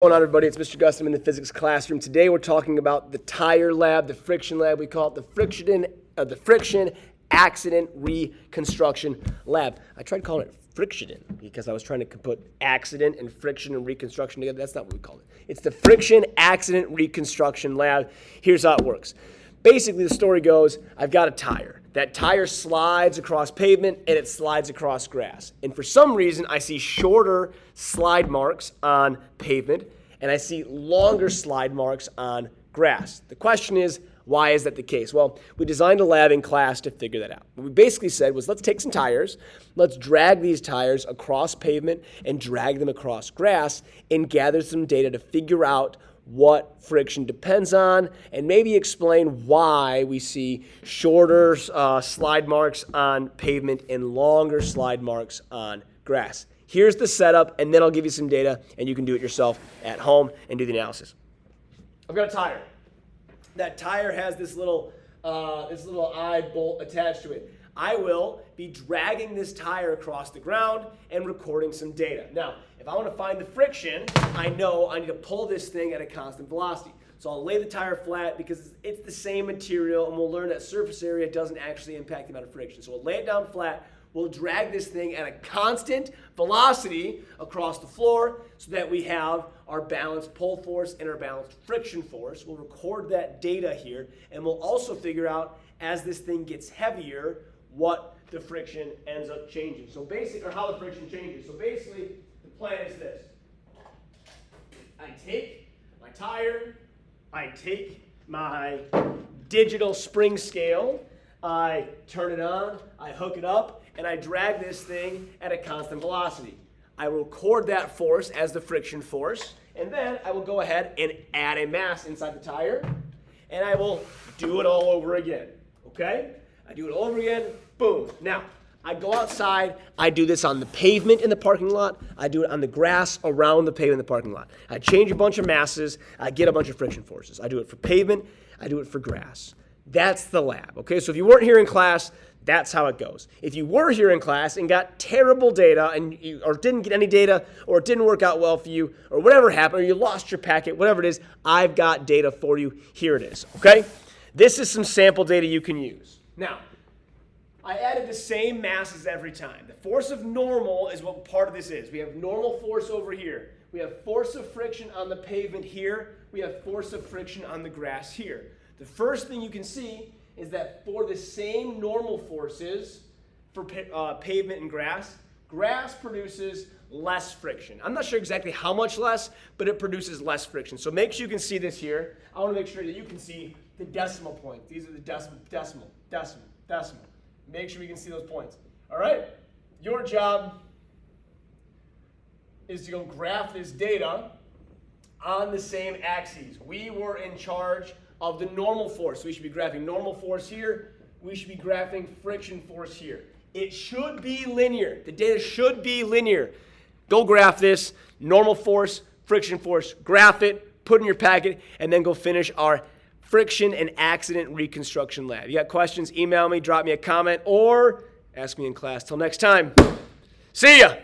What's going on, everybody? It's Mr. Gustin in the physics classroom. Today we're talking about the tire lab, the friction lab. We call it the friction accident reconstruction lab. I tried calling it friction because I was trying to put accident and friction and reconstruction together. That's not what we call it. It's the friction accident reconstruction lab. Here's how it works. Basically, the story goes, I've got a tire. That tire slides across pavement and it slides across grass. And for some reason, I see shorter slide marks on pavement and I see longer slide marks on grass. The question is, why is that the case? Well, we designed a lab in class to figure that out. What we basically said was, let's take some tires, let's drag these tires across pavement and drag them across grass and gather some data to figure out what friction depends on, and maybe explain why we see shorter slide marks on pavement and longer slide marks on grass. Here's the setup, and then I'll give you some data, and you can do it yourself at home and do the analysis. I've got a tire. That tire has this little eye bolt attached to it. I will be dragging this tire across the ground and recording some data. Now, if I want to find the friction, I know I need to pull this thing at a constant velocity. So I'll lay the tire flat because it's the same material, and we'll learn that surface area doesn't actually impact the amount of friction. So we'll lay it down flat. We'll drag this thing at a constant velocity across the floor so that we have our balanced pull force and our balanced friction force. We'll record that data here, and we'll also figure out, as this thing gets heavier, what the friction ends up changing. So basically, or how the friction changes. So basically, the plan is this. I take my tire, I take my digital spring scale, I turn it on, I hook it up, and I drag this thing at a constant velocity. I will record that force as the friction force, and then I will go ahead and add a mass inside the tire, and I will do it all over again, okay? I do it all over again, boom. Now, I go outside, I do this on the pavement in the parking lot, I do it on the grass around the pavement in the parking lot. I change a bunch of masses, I get a bunch of friction forces. I do it for pavement, I do it for grass. That's the lab, okay? So if you weren't here in class, that's how it goes. If you were here in class and got terrible data or didn't get any data, or it didn't work out well for you, or whatever happened, or you lost your packet, whatever it is, I've got data for you. Here it is, okay? This is some sample data you can use. Now, I added the same masses every time. The force of normal is what part of this is. We have normal force over here. We have force of friction on the pavement here. We have force of friction on the grass here. The first thing you can see is that for the same normal forces for pavement and grass produces less friction. I'm not sure exactly how much less, but it produces less friction. So make sure you can see this here. I want to make sure that you can see the decimal points. These are the decimal. Make sure we can see those points. All right? Your job is to go graph this data on the same axes. We were in charge of the normal force. So we should be graphing normal force here. We should be graphing friction force here. It should be linear. The data should be linear. Go graph this, normal force, friction force, graph it, put it in your packet, and then go finish our friction and accident reconstruction lab. You got questions, email me, drop me a comment, or ask me in class. Till next time, see ya.